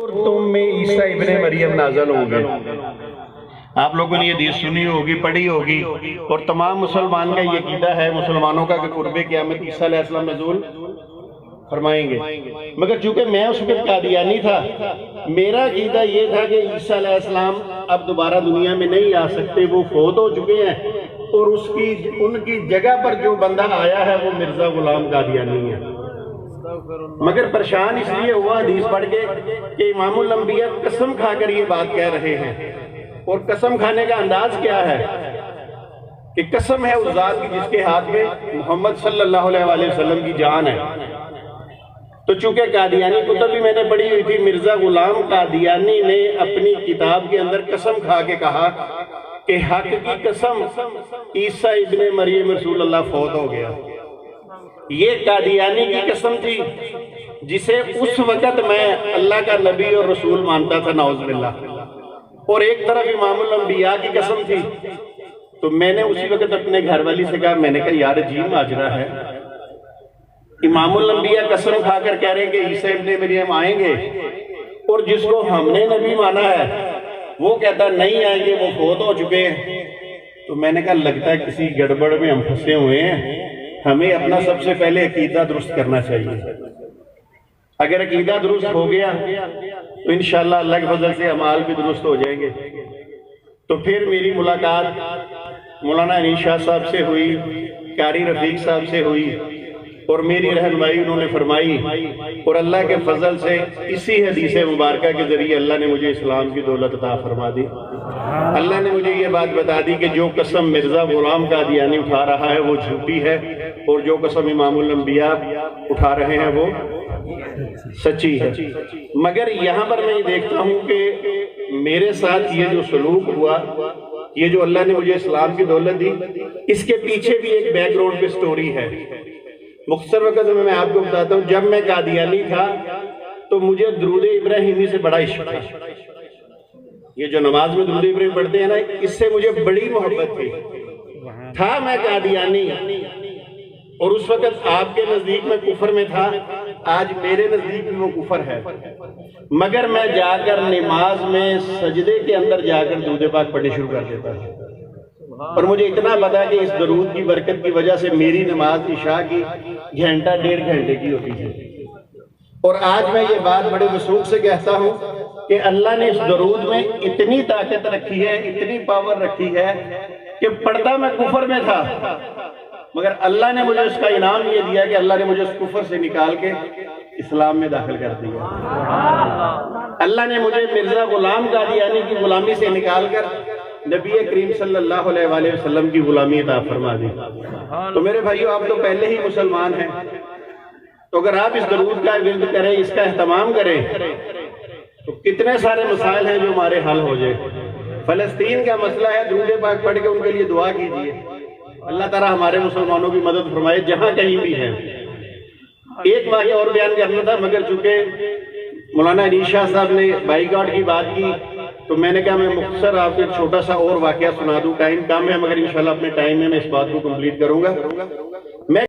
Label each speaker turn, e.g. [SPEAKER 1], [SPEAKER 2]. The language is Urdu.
[SPEAKER 1] تم میں عیسیٰ ابن مریم نازل ہو گئے. آپ لوگوں نے یہ حدیث سنی ہوگی، پڑھی ہوگی، اور تمام مسلمان کا یہ عقیدہ ہے مسلمانوں کا کہ قرب قیامت عیسیٰ علیہ السلام نزول فرمائیں گے. مگر چونکہ میں اس وقت قادیانی تھا، میرا عقیدہ یہ تھا کہ عیسیٰ علیہ السلام اب دوبارہ دنیا میں نہیں آ سکتے، وہ فوت ہو چکے ہیں، اور ان کی جگہ پر جو بندہ آیا ہے وہ مرزا غلام قادیانی ہے. مگر پریشان اس لیے ہوا حدیث پڑھ کے کہ امام الانبیاء قسم کھا کر یہ بات کہہ رہے ہیں، اور قسم کھانے کا انداز کیا ہے کہ قسم ہے اس ذات کی جس کے ہاتھ میں محمد صلی اللہ علیہ وآلہ وسلم کی جان ہے. تو چونکہ قادیانی کتب بھی میں نے پڑھی ہوئی تھی، مرزا غلام قادیانی نے اپنی کتاب کے اندر قسم کھا کے کہا کہ حق کی قسم عیسیٰ ابن مریم رسول اللہ فوت ہو گیا. یہ قادیانی کی قسم تھی جسے اس وقت میں اللہ کا نبی اور رسول مانتا تھا، نعوذ باللہ، اور ایک طرف امام الانبیاء کی قسم تھی. تو میں نے اسی وقت اپنے گھر والی سے کہا، میں نے کہا یار عجیب ماجرا ہے، امام الانبیاء قسم کھا کر کہہ رہے ہیں کہ عیسیٰ ابن مریم آئیں گے، اور جس کو ہم نے نبی مانا ہے وہ کہتا نہیں آئیں گے، وہ فوت ہو چکے ہیں. تو میں نے کہا لگتا ہے کسی گڑبڑ میں ہم پھنسے ہوئے ہیں، ہمیں اپنا سب سے پہلے عقیدہ درست کرنا چاہیے. اگر عقیدہ درست ہو گیا تو انشاءاللہ اللہ کے فضل سے اعمال بھی درست ہو جائیں گے. تو پھر میری ملاقات مولانا انیس شاہ صاحب سے ہوئی، قاری رفیق صاحب سے ہوئی، اور میری رہنمائی انہوں نے فرمائی، اور اللہ کے فضل سے اسی حدیث مبارکہ کے ذریعے اللہ نے مجھے اسلام کی دولت عطا فرما دی. اللہ نے مجھے یہ بات بتا دی کہ جو قسم مرزا غلام قادیانی اٹھا رہا ہے وہ جھوٹی ہے، اور جو قسم امام الانبیاء اٹھا رہے ہیں وہ سچی ہے. مگر یہاں پر میں یہ دیکھتا ہوں کہ میرے ساتھ یہ جو سلوک ہوا، یہ جو اللہ نے مجھے اسلام کی دولت دی، اس کے پیچھے بھی ایک بیک گراؤنڈ پہ سٹوری ہے. مختصر وقت میں آپ کو بتاتا ہوں، جب میں قادیانی تھا تو مجھے درود ابراہیمی سے بڑا عشق تھا. یہ جو نماز میں درود ابراہیم پڑھتے ہیں نا، اس سے مجھے بڑی محبت تھا. میں قادیانی، اور اس وقت آپ کے نزدیک میں کفر میں تھا، آج میرے نزدیک میں وہ کفر ہے. مگر میں جا کر نماز میں سجدے کے اندر جا کر درود پاک پڑھنے شروع کر دیتا تھا، اور مجھے اتنا پتا کہ اس درود کی برکت کی وجہ سے میری نماز عشاء کی گھنٹہ 1.5 گھنٹے کی ہوتی تھی. اور آج میں یہ بات بڑے وثوق سے کہتا ہوں کہ اللہ نے اس درود میں اتنی طاقت رکھی ہے، اتنی پاور رکھی ہے کہ پڑھتا میں کفر میں تھا، مگر اللہ نے مجھے اس کا انعام یہ دیا کہ اللہ نے مجھے اس کفر سے نکال کے اسلام میں داخل کر دیا. اللہ نے مجھے مرزا غلام قادیانی کی غلامی سے نکال کر نبی کریم صلی اللہ علیہ وآلہ وسلم کی غلامی عطا فرما دی. تو میرے بھائیو، آپ تو پہلے ہی مسلمان ہیں، تو اگر آپ اس درود کا ورد کریں، اس کا اہتمام کریں، تو کتنے سارے مسائل ہیں جو ہمارے حل ہو جائے. فلسطین کا مسئلہ ہے، درود پاک پڑھ کے ان کے لیے دعا کیجئے، اللہ تعالیٰ ہمارے مسلمانوں کی مدد فرمائے جہاں کہیں بھی ہیں. ایک واقعہ اور بیان کرنا تھا، مگر چونکہ مولانا انیس شاہ صاحب نے بائی گاڈ کی بات کی تو میں نے کہا میں مختصر آپ کو ایک چھوٹا سا اور واقعہ سنا دوں. ٹائم کم ہے، مگر انشاءاللہ اپنے ٹائم میں اس بات کو کمپلیٹ کروں گا.